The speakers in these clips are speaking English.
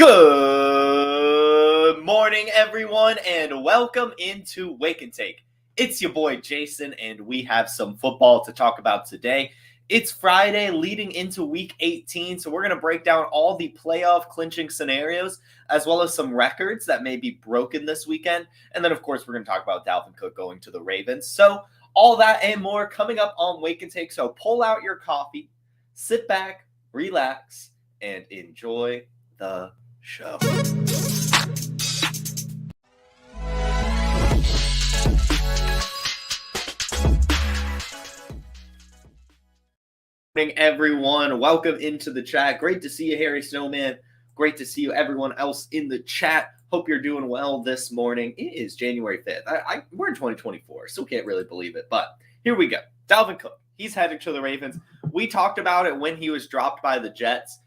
Good morning, everyone, and welcome into Wake and Take. It's your boy Jason, and we have some football to talk about today. It's Friday leading into week 18, so we're going to break down all the playoff clinching scenarios, as well as some records that may be broken this weekend. And then, of course, we're going to talk about Dalvin Cook going to the Ravens. So all that and more coming up on Wake and Take. So pull out your coffee, sit back, relax, and enjoy the show. Good morning, everyone. Welcome into the chat. Great to see you, Harry Snowman. Great to see you, everyone else in the chat. Hope you're doing well this morning. It is January 5th. We're in 2024, so can't really believe it. But here we go. Dalvin Cook. He's heading to the Ravens. We talked about it when he was dropped by the Jets.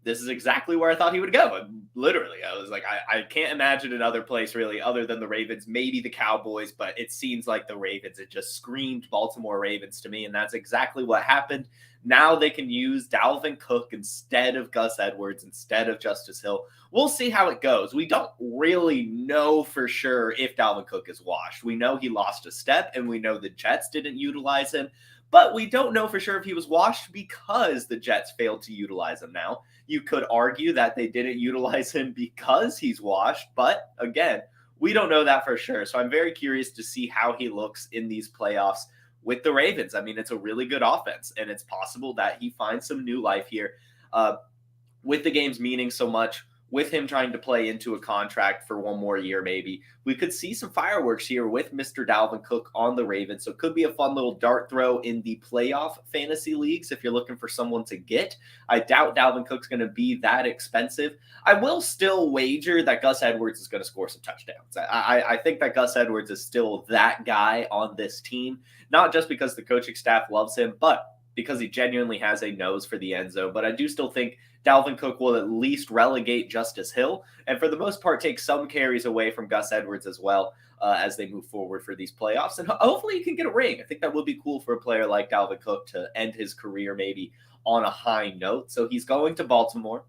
This is exactly where I thought he would go. Literally, I was like, I can't imagine another place really other than the Ravens, maybe the Cowboys, but it seems like the Ravens. It just screamed Baltimore Ravens to me, and that's exactly what happened. Now they can use Dalvin Cook instead of Gus Edwards, instead of Justice Hill. We'll see how it goes. We don't really know for sure if Dalvin Cook is washed. We know he lost a step, and we know the Jets didn't utilize him. But we don't know for sure if he was washed because the Jets failed to utilize him now. You could argue that they didn't utilize him because he's washed. But again, we don't know that for sure. So I'm very curious to see how he looks in these playoffs with the Ravens. I mean, it's a really good offense, and it's possible that he finds some new life here with the games meaning so much. With him trying to play into a contract for one more year, maybe we could see some fireworks here with Mr. Dalvin Cook on the Ravens. So it could be a fun little dart throw in the playoff fantasy leagues if you're looking for someone to get. I doubt Dalvin Cook's going to be that expensive. I will still wager that Gus Edwards is going to score some touchdowns. I think that Gus Edwards is still that guy on this team, not just because the coaching staff loves him, but because he genuinely has a nose for the end zone. But I do still think Dalvin Cook will at least relegate Justice Hill, and for the most part take some carries away from Gus Edwards as well as they move forward for these playoffs. And hopefully he can get a ring. I think that would be cool for a player like Dalvin Cook to end his career maybe on a high note. So he's going to Baltimore,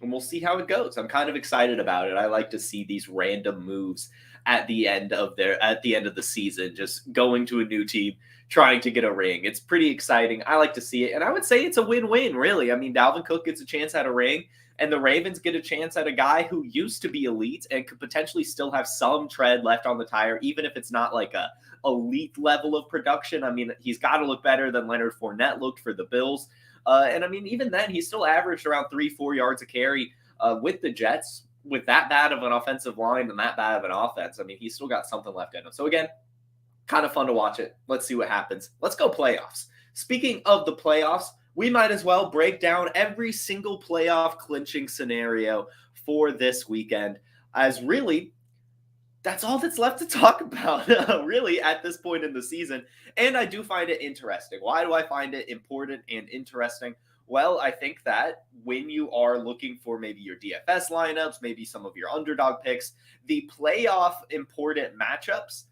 and we'll see how it goes. I'm kind of excited about it. I like to see these random moves at the end of the season, just going to a new team, trying to get a ring. It's pretty exciting. I like to see it. And I would say it's a win-win, really. I mean, Dalvin Cook gets a chance at a ring, and the Ravens get a chance at a guy who used to be elite and could potentially still have some tread left on the tire, even if it's not like a elite level of production. I mean, he's got to look better than Leonard Fournette looked for the Bills. And I mean, even then, he still averaged around 3-4 yards a carry with the Jets. With that bad of an offensive line and that bad of an offense, I mean, he's still got something left in him. So again, kind of fun to watch it. Let's see what happens. Let's go playoffs. Speaking of the playoffs, we might as well break down every single playoff clinching scenario for this weekend, as really that's all that's left to talk about, really, at this point in the season. And I do find it interesting. Why do I find it important and interesting? Well, I think that when you are looking for maybe your DFS lineups, maybe some of your underdog picks, the playoff important matchups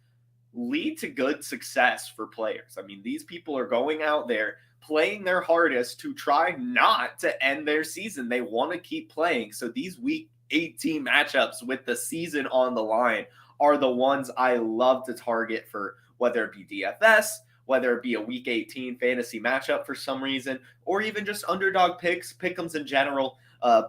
lead to good success for players. I mean, these people are going out there playing their hardest to try not to end their season. They want to keep playing. So these week 18 matchups with the season on the line are the ones I love to target for, whether it be DFS, whether it be a week 18 fantasy matchup for some reason, or even just underdog picks, pick'ems in general,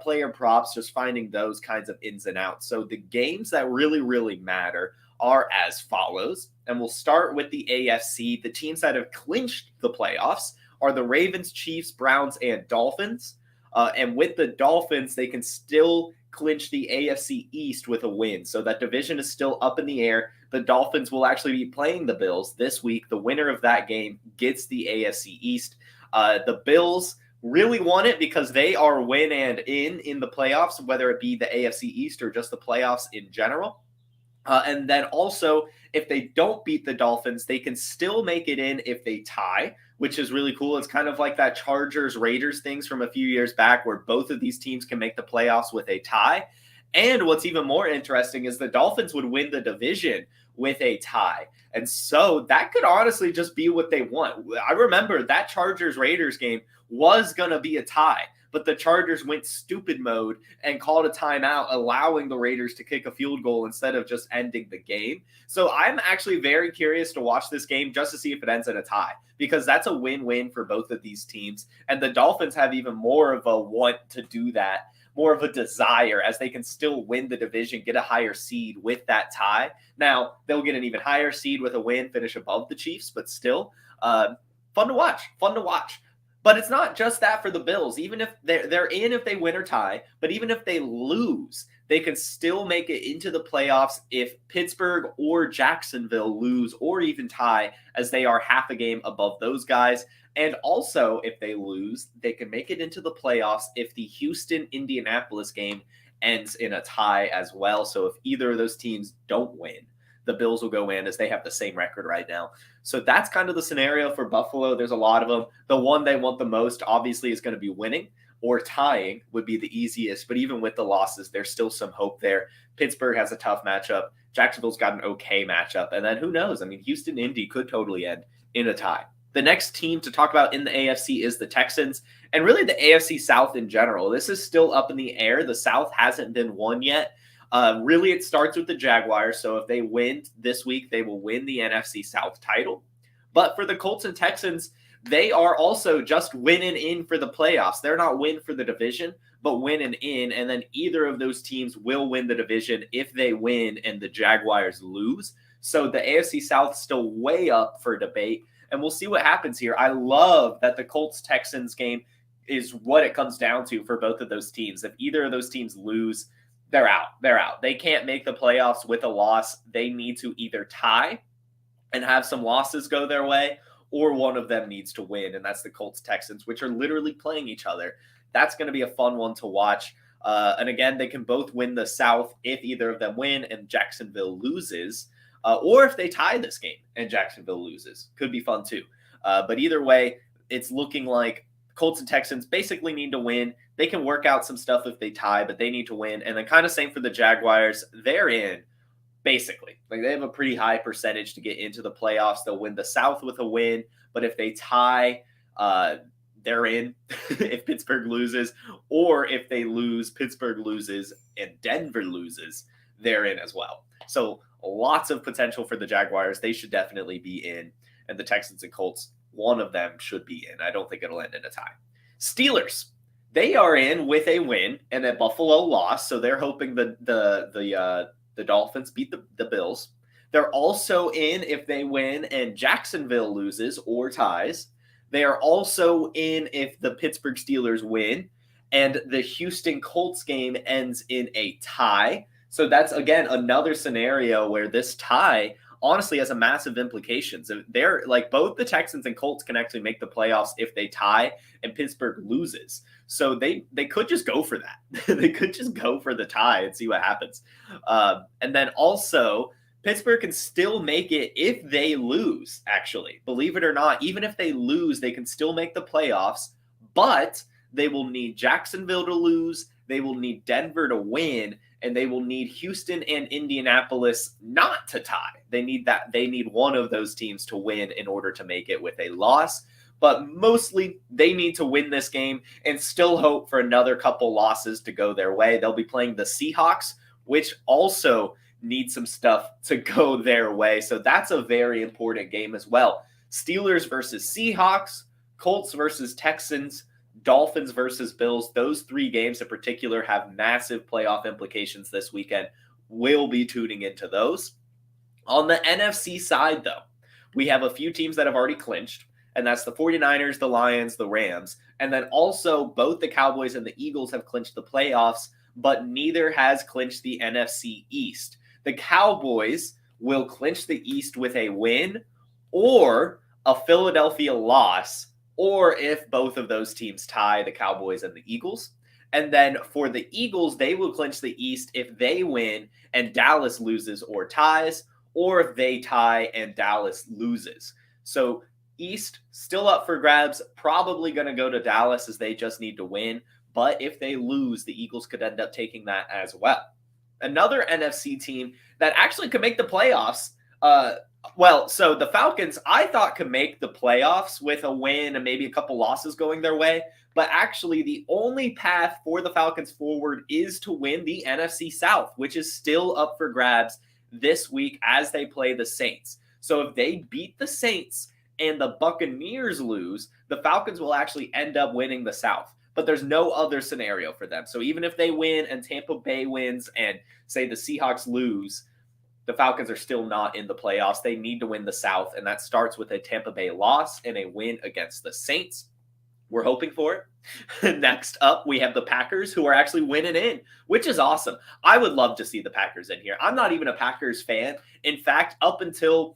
player props, just finding those kinds of ins and outs. So the games that really, really matter are as follows. And we'll start with the AFC. The teams that have clinched the playoffs are the Ravens, Chiefs, Browns, and Dolphins. And with the Dolphins, they can still clinch the AFC East with a win. So that division is still up in the air. The Dolphins will actually be playing the Bills this week. The winner of that game gets the AFC East. The Bills really want it because they are win and in the playoffs, whether it be the AFC East or just the playoffs in general. And then also, if they don't beat the Dolphins, they can still make it in if they tie, which is really cool. It's kind of like that Chargers-Raiders things from a few years back where both of these teams can make the playoffs with a tie. And what's even more interesting is the Dolphins would win the division with a tie. And so that could honestly just be what they want. I remember that Chargers-Raiders game was going to be a tie, but the Chargers went stupid mode and called a timeout, allowing the Raiders to kick a field goal instead of just ending the game. So I'm actually very curious to watch this game just to see if it ends in a tie, because that's a win-win for both of these teams. And the Dolphins have even more of a want to do that, more of a desire, as they can still win the division, get a higher seed with that tie. Now, they'll get an even higher seed with a win, finish above the Chiefs, but still fun to watch. But it's not just that for the Bills. Even if they're in if they win or tie, but even if they lose, they can still make it into the playoffs if Pittsburgh or Jacksonville lose or even tie, as they are half a game above those guys. And also, if they lose, they can make it into the playoffs if the Houston-Indianapolis game ends in a tie as well. So if either of those teams don't win, the Bills will go in, as they have the same record right now. So that's kind of the scenario for Buffalo. There's a lot of them. The one they want the most, obviously, is going to be winning, or tying would be the easiest. But even with the losses, there's still some hope there. Pittsburgh has a tough matchup. Jacksonville's got an okay matchup. And then who knows? I mean, Houston-Indy could totally end in a tie. The next team to talk about in the AFC is the Texans, and really the AFC South in general. This is still up in the air. The South hasn't been won yet. Really, it starts with the Jaguars. So if they win this week, they will win the NFC South title. But for the Colts and Texans, they are also just winning in for the playoffs. They're not win for the division, but winning in. And then either of those teams will win the division if they win and the Jaguars lose. So the AFC South is still way up for debate. And we'll see what happens here. I love that the Colts-Texans game is what it comes down to for both of those teams. If either of those teams lose, they're out. They can't make the playoffs with a loss. They need to either tie and have some losses go their way, or one of them needs to win, and that's the Colts-Texans, which are literally playing each other. That's going to be a fun one to watch. And again, they can both win the South if either of them win and Jacksonville loses, or if they tie this game and Jacksonville loses. Could be fun too. But either way, it's looking like Colts and Texans basically need to win. They can work out some stuff if they tie, but they need to win. And then kind of same for the Jaguars. They're in, basically. Like, they have a pretty high percentage to get into the playoffs. They'll win the South with a win, but if they tie, they're in if Pittsburgh loses. Or if they lose, Pittsburgh loses, and Denver loses, they're in as well. So lots of potential for the Jaguars. They should definitely be in. And the Texans and Colts, one of them should be in. I don't think it'll end in a tie. Steelers, they are in with a win and a Buffalo loss. So they're hoping the Dolphins beat the Bills. They're also in if they win and Jacksonville loses or ties. They are also in if the Pittsburgh Steelers win and the Houston Colts game ends in a tie. So that's, again, another scenario where this tie honestly has a massive implications. They're like, both the Texans and Colts can actually make the playoffs if they tie and Pittsburgh loses. So they could just go for that. They could just go for the tie and see what happens. And then also, Pittsburgh can still make it if they lose, actually. Believe it or not, even if they lose, they can still make the playoffs, but they will need Jacksonville to lose, they will need Denver to win, and they will need Houston and Indianapolis not to tie. They need one of those teams to win in order to make it with a loss. But mostly they need to win this game and still hope for another couple losses to go their way. They'll be playing the Seahawks, which also need some stuff to go their way. So that's a very important game as well. Steelers versus Seahawks, Colts versus Texans, Dolphins versus Bills. Those three games in particular have massive playoff implications this weekend. We'll be tuning into those. On the NFC side, though, we have a few teams that have already clinched, and that's the 49ers, the Lions, the Rams. And then also both the Cowboys and the Eagles have clinched the playoffs, but neither has clinched the NFC East. The Cowboys will clinch the East with a win or a Philadelphia loss, or if both of those teams tie, the Cowboys and the Eagles. And then for the Eagles, they will clinch the East if they win and Dallas loses or ties, or if they tie and Dallas loses. So East still up for grabs, probably going to go to Dallas as they just need to win. But if they lose, the Eagles could end up taking that as well. Another NFC team that actually could make the playoffs, Well, so the Falcons, I thought, could make the playoffs with a win and maybe a couple losses going their way. But actually, the only path for the Falcons forward is to win the NFC South, which is still up for grabs this week as they play the Saints. So if they beat the Saints and the Buccaneers lose, the Falcons will actually end up winning the South. But there's no other scenario for them. So even if they win and Tampa Bay wins and, say, the Seahawks lose, the Falcons are still not in the playoffs. They need to win the South, and that starts with a Tampa Bay loss and a win against the Saints. We're hoping for it. Next up, we have the Packers, who are actually winning in, which is awesome. I would love to see the Packers in here. I'm not even a Packers fan. In fact, up until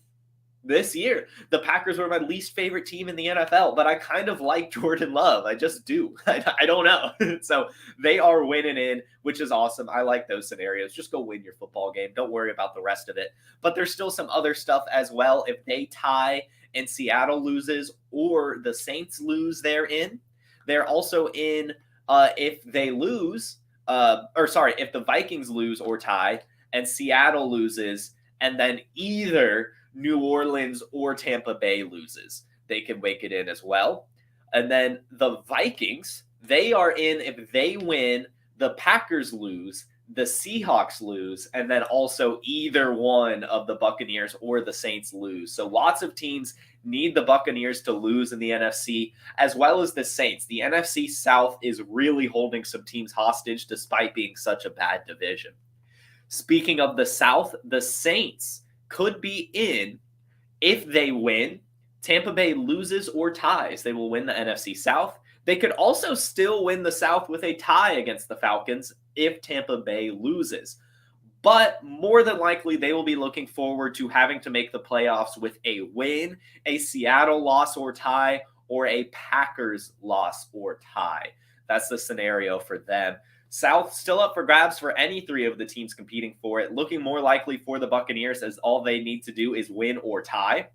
this year, the Packers were my least favorite team in the NFL, but I kind of like Jordan Love. I just do. I don't know. So they are winning in, which is awesome. I like those scenarios. Just go win your football game. Don't worry about the rest of it. But there's still some other stuff as well. If they tie and Seattle loses or the Saints lose, they're in. They're also in if they lose, if the Vikings lose or tie and Seattle loses, and then either New Orleans or Tampa Bay loses, they can make it in as well. And then the Vikings, they are in if they win, the Packers lose, the Seahawks lose, and then also either one of the Buccaneers or the Saints lose. So lots of teams need the Buccaneers to lose in the NFC, as well as the Saints. The NFC South is really holding some teams hostage despite being such a bad division. Speaking of the South, the Saints could be in if they win. Tampa Bay loses or ties, they will win the NFC South. They could also still win the South with a tie against the Falcons if Tampa Bay loses. But more than likely, they will be looking forward to having to make the playoffs with a win, a Seattle loss or tie, or a Packers loss or tie. That's the scenario for them. South still up for grabs for any three of the teams competing for it. Looking more likely for the Buccaneers, as all they need to do is win or tie.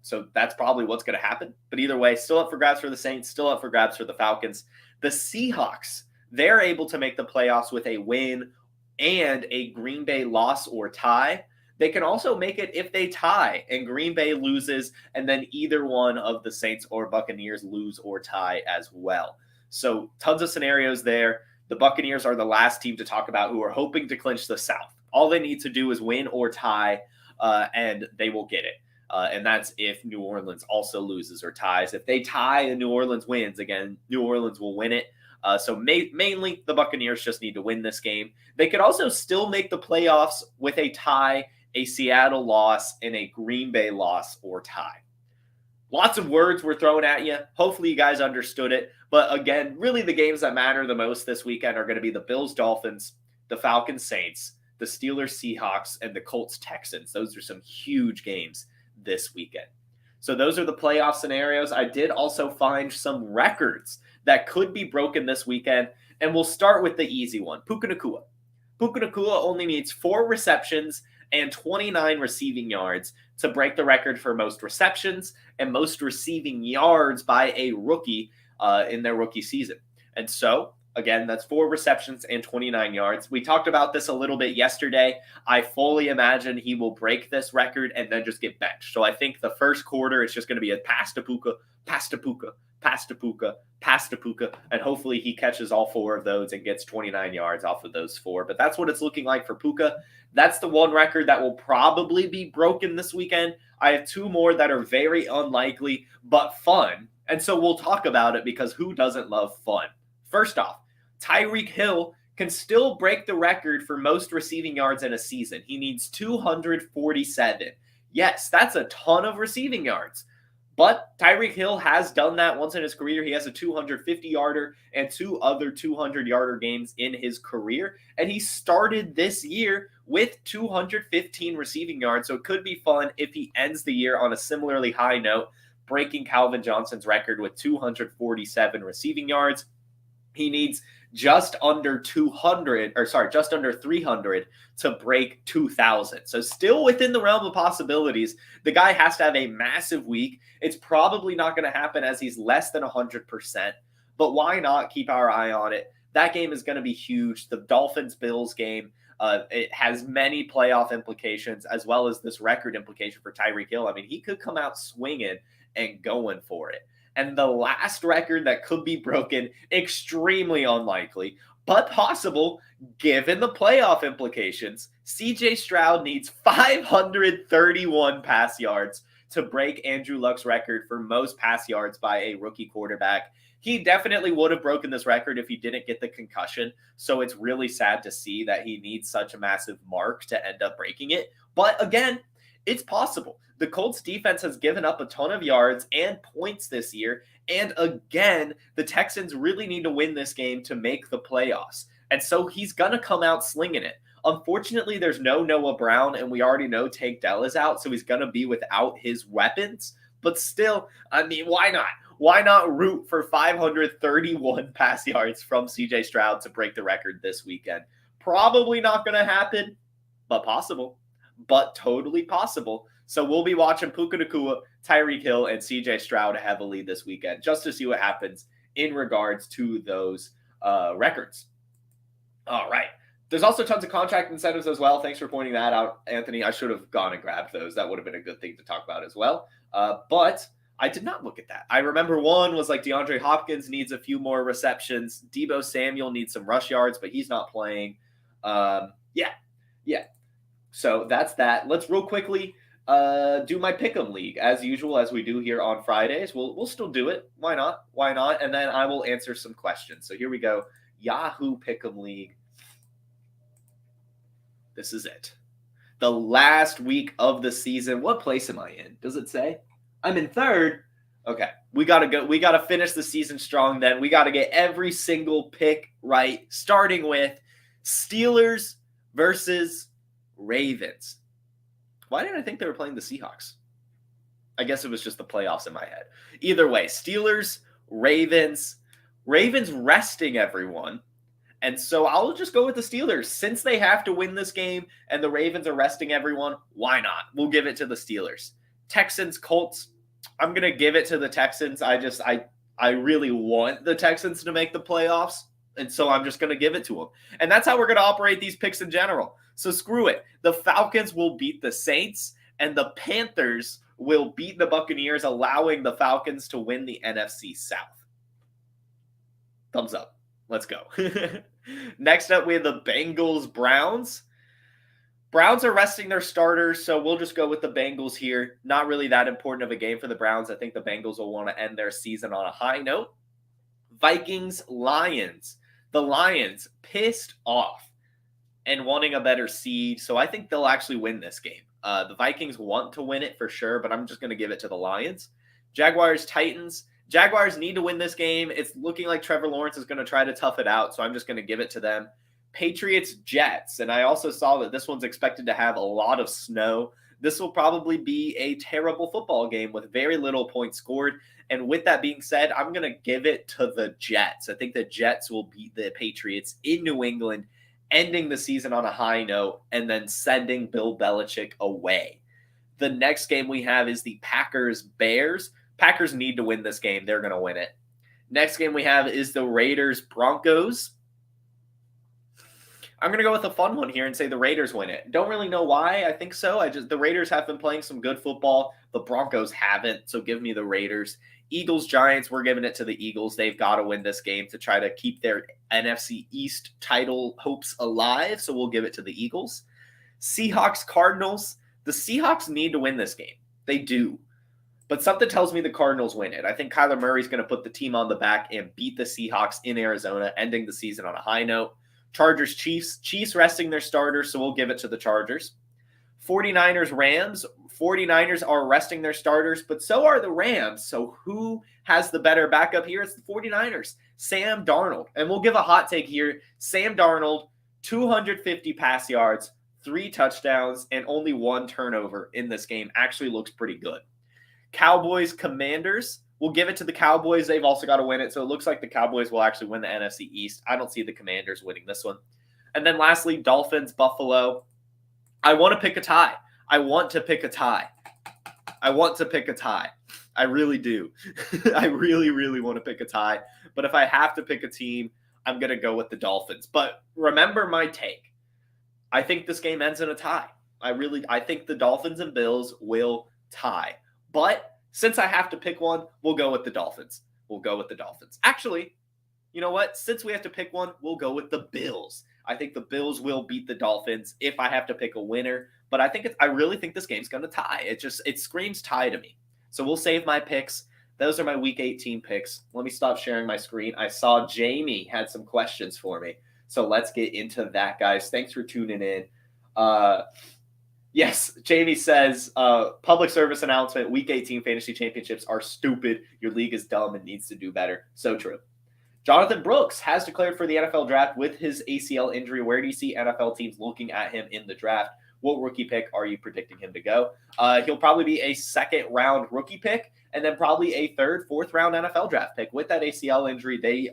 So that's probably what's going to happen. But either way, still up for grabs for the Saints, still up for grabs for the Falcons. The Seahawks, they're able to make the playoffs with a win and a Green Bay loss or tie. They can also make it if they tie and Green Bay loses, and then either one of the Saints or Buccaneers lose or tie as well. So tons of scenarios there. The Buccaneers are the last team to talk about who are hoping to clinch the South. All they need to do is win or tie, and they will get it. And that's if New Orleans also loses or ties. If they tie and New Orleans wins, again, New Orleans will win it. So mainly the Buccaneers just need to win this game. They could also still make the playoffs with a tie, a Seattle loss, and a Green Bay loss or tie. Lots of words were thrown at you. Hopefully you guys understood it. But again, really the games that matter the most this weekend are going to be the Bills Dolphins, the Falcons Saints, the Steelers Seahawks, and the Colts Texans. Those are some huge games this weekend. So those are the playoff scenarios. I did also find some records that could be broken this weekend. And we'll start with the easy one, Puka Nacua. Puka Nacua only needs 4 receptions and 29 receiving yards to break the record for most receptions and most receiving yards by a rookie in their rookie season. And so, again, that's 4 receptions and 29 yards. We talked about this a little bit yesterday. I fully imagine he will break this record and then just get benched. So I think the first quarter, it's just going to be a pass to Puka, pass to Puka, pass to Puka, pass to Puka, and hopefully he catches all 4 of those and gets 29 yards off of those 4. But that's what it's looking like for Puka. That's the one record that will probably be broken this weekend. I have 2 more that are very unlikely, but fun. And so we'll talk about it because who doesn't love fun? First off, Tyreek Hill can still break the record for most receiving yards in a season. He needs 247. Yes, that's a ton of receiving yards. But Tyreek Hill has done that once in his career. He has a 250-yarder and 2 other 200-yarder games in his career. And he started this year with 215 receiving yards. So it could be fun if he ends the year on a similarly high note, breaking Calvin Johnson's record with 247 receiving yards. He needs just under 300 to break 2,000. So still within the realm of possibilities. The guy has to have a massive week. It's probably not going to happen as he's less than 100%. But why not keep our eye on it? That game is going to be huge. The Dolphins-Bills game, it has many playoff implications as well as this record implication for Tyreek Hill. I mean, he could come out swinging and going for it. And the last record that could be broken, extremely unlikely, but possible, given the playoff implications, CJ Stroud needs 531 pass yards to break Andrew Luck's record for most pass yards by a rookie quarterback. He definitely would have broken this record if he didn't get the concussion. So it's really sad to see that he needs such a massive mark to end up breaking it. But again, it's possible. The Colts defense has given up a ton of yards and points this year. And again, the Texans really need to win this game to make the playoffs. And so he's going to come out slinging it. Unfortunately, there's no Noah Brown, and we already know Tank Dell is out, so he's going to be without his weapons. But still, I mean, why not? Why not root for 531 pass yards from CJ Stroud to break the record this weekend? Probably not going to happen, but possible. But totally possible. So we'll be watching Puka Nacua, Tyreek Hill, and CJ Stroud heavily this weekend just to see what happens in regards to those records. All right. There's also tons of contract incentives as well. Thanks for pointing that out, Anthony. I should have gone and grabbed those. That would have been a good thing to talk about as well. But I did not look at that. I remember one was like DeAndre Hopkins needs a few more receptions. Deebo Samuel needs some rush yards, but he's not playing. Yeah. So that's that. Let's real quickly do my Pick'em League as usual, as we do here on Fridays. We'll still do it. Why not? And then I will answer some questions. So here we go. Yahoo Pick'em League. This is it. The last week of the season. What place am I in? Does it say? I'm in third. Okay. We got to go. We got to finish the season strong then. We got to get every single pick right, starting with Steelers versus Ravens. Why did I think they were playing the Seahawks? I guess it was just the playoffs in my head. Either way, Steelers, Ravens resting everyone. And so I'll just go with the Steelers. Since they have to win this game and the Ravens are resting everyone, why not? We'll give it to the Steelers. Texans, Colts, I'm going to give it to the Texans. I really want the Texans to make the playoffs, and so I'm just going to give it to them. And that's how we're going to operate these picks in general. So screw it. The Falcons will beat the Saints, and the Panthers will beat the Buccaneers, allowing the Falcons to win the NFC South. Thumbs up. Let's go. Next up, we have the Bengals, Browns. Browns are resting their starters, so we'll just go with the Bengals here. Not really that important of a game for the Browns. I think the Bengals will want to end their season on a high note. Vikings, Lions. The Lions pissed off and wanting a better seed, so I think they'll actually win this game. The Vikings want to win it for sure, but I'm just going to give it to the Lions. Jaguars, Titans. Jaguars need to win this game. It's looking like Trevor Lawrence is going to try to tough it out, so I'm just going to give it to them. Patriots, Jets. And I also saw that this one's expected to have a lot of snow. This will probably be a terrible football game with very little points scored. And with that being said, I'm going to give it to the Jets. I think the Jets will beat the Patriots in New England, ending the season on a high note and then sending Bill Belichick away. The next game we have is the Packers-Bears. Packers need to win this game. They're going to win it. Next game we have is the Raiders-Broncos. I'm going to go with a fun one here and say the Raiders win it. Don't really know why. I think so. The Raiders have been playing some good football. The Broncos haven't, so give me the Raiders. Eagles, Giants, we're giving it to the Eagles. They've got to win this game to try to keep their NFC East title hopes alive, so we'll give it to the Eagles. Seahawks, Cardinals. The Seahawks need to win this game. They do. But something tells me the Cardinals win it. I think Kyler Murray's going to put the team on the back and beat the Seahawks in Arizona, ending the season on a high note. Chargers, Chiefs. Chiefs resting their starters, so we'll give it to the Chargers. 49ers, Rams. 49ers are resting their starters, but so are the Rams. So who has the better backup here? It's the 49ers. Sam Darnold. And we'll give a hot take here. Sam Darnold, 250 pass yards, 3 touchdowns, and only 1 turnover in this game. Actually looks pretty good. Cowboys, Commanders. We'll give it to the Cowboys. They've also got to win it. So it looks like the Cowboys will actually win the NFC East. I don't see the Commanders winning this one. And then lastly, Dolphins, Buffalo. I want to pick a tie. I really do. I really, really want to pick a tie. But if I have to pick a team, I'm going to go with the Dolphins. But remember my take. I think this game ends in a tie. I think the Dolphins and Bills will tie. But since I have to pick one, we'll go with the Dolphins. Actually, you know what? Since we have to pick one, we'll go with the Bills. I think the Bills will beat the Dolphins if I have to pick a winner. But I really think this game's going to tie. It screams tie to me. So we'll save my picks. Those are my Week 18 picks. Let me stop sharing my screen. I saw Jamie had some questions for me. So let's get into that, guys. Thanks for tuning in. Yes, Jamie says, public service announcement, Week 18 fantasy championships are stupid. Your league is dumb and needs to do better. So true. Jonathan Brooks has declared for the NFL draft with his ACL injury. Where do you see NFL teams looking at him in the draft? What rookie pick are you predicting him to go? He'll probably be a second-round rookie pick and then probably a third, fourth-round NFL draft pick. With that ACL injury, they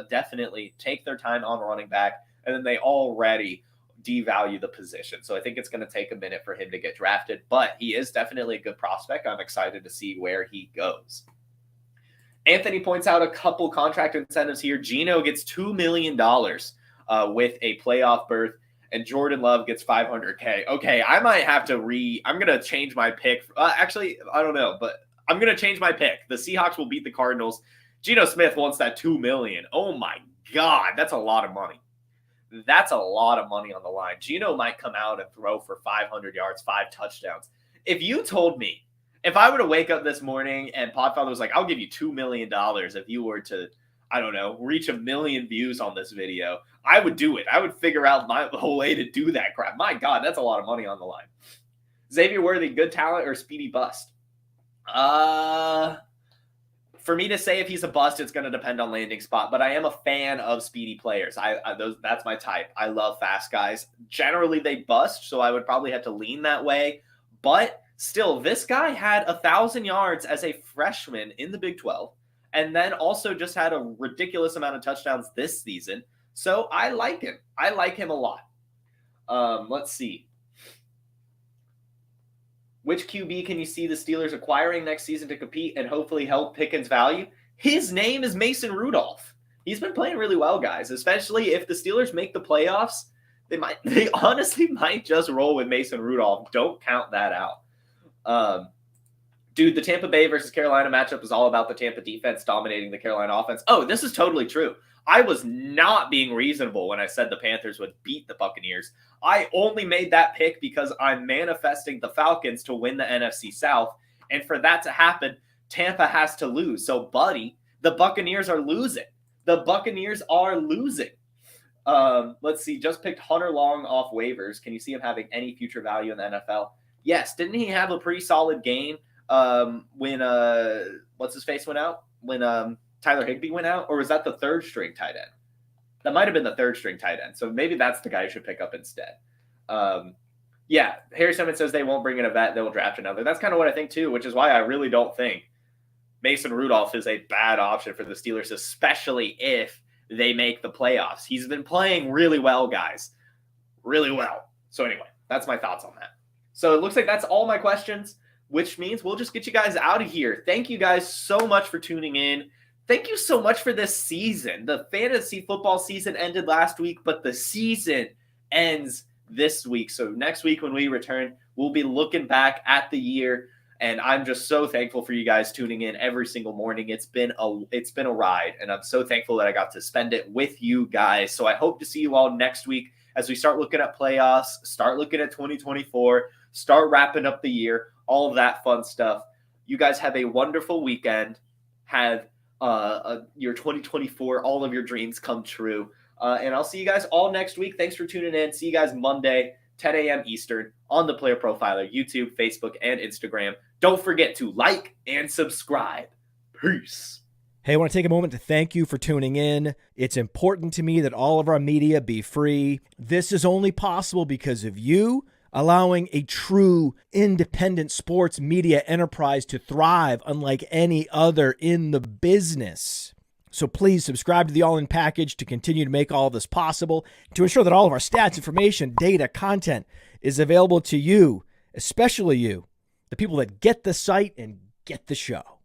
definitely take their time on running back, and then they already devalue the position. So I think it's going to take a minute for him to get drafted, but he is definitely a good prospect. I'm excited to see where he goes. Anthony points out a couple contract incentives here. Geno gets $2 million with a playoff berth, and Jordan Love gets $500K. Okay, I might have to I'm going to change my pick. Actually, I don't know, but I'm going to change my pick. The Seahawks will beat the Cardinals. Geno Smith wants that $2 million. Oh my God, that's a lot of money. That's a lot of money on the line. Geno might come out and throw for 500 yards, 5 touchdowns. If you told me, if I were to wake up this morning and Podfather was like, I'll give you $2 million if you were to, I don't know, reach 1 million views on this video, I would do it. I would figure out my whole way to do that crap. My God, that's a lot of money on the line. Xavier Worthy, good talent or speedy bust? For me to say if he's a bust, it's going to depend on landing spot, but I am a fan of speedy players. That's my type. I love fast guys. Generally, they bust, so I would probably have to lean that way. But still, this guy had 1,000 yards as a freshman in the Big 12, and then also just had a ridiculous amount of touchdowns this season. So I like him. I like him a lot. Let's see. Which QB can you see the Steelers acquiring next season to compete and hopefully help Pickens' value? His name is Mason Rudolph. He's been playing really well, guys, especially if the Steelers make the playoffs. They honestly might just roll with Mason Rudolph. Don't count that out. Dude, the Tampa Bay versus Carolina matchup was all about the Tampa defense dominating the Carolina offense. Oh, this is totally true. I was not being reasonable when I said the Panthers would beat the Buccaneers. I only made that pick because I'm manifesting the Falcons to win the NFC South. And for that to happen, Tampa has to lose. So, buddy, the Buccaneers are losing. Let's see. Just picked Hunter Long off waivers. Can you see him having any future value in the NFL? Yes. Didn't he have a pretty solid game when what's-his-face went out? When Tyler Higbee went out? Or was that the third-string tight end? That might have been the third-string tight end. So maybe that's the guy you should pick up instead. Yeah, Harry Simmons says they won't bring in a vet. They will draft another. That's kind of what I think too, which is why I really don't think Mason Rudolph is a bad option for the Steelers, especially if they make the playoffs. He's been playing really well, guys. Really well. So anyway, that's my thoughts on that. So it looks like that's all my questions, which means we'll just get you guys out of here. Thank you guys so much for tuning in. Thank you so much for this season. The fantasy football season ended last week, but the season ends this week. So next week when we return, we'll be looking back at the year, and I'm just so thankful for you guys tuning in every single morning. It's been a ride, and I'm so thankful that I got to spend it with you guys. So I hope to see you all next week as we start looking at playoffs, start looking at 2024, start wrapping up the year, all of that fun stuff. You guys have a wonderful weekend. Have your 2024, all of your dreams come true. And I'll see you guys all next week. Thanks for tuning in. See you guys Monday, 10 a.m. Eastern on the Player Profiler, YouTube, Facebook, and Instagram. Don't forget to like and subscribe. Peace. Hey, I want to take a moment to thank you for tuning in. It's important to me that all of our media be free. This is only possible because of you, allowing a true independent sports media enterprise to thrive unlike any other in the business. So please subscribe to the All In Package to continue to make all of this possible, to ensure that all of our stats, information, data, content is available to you, especially you, the people that get the site and get the show.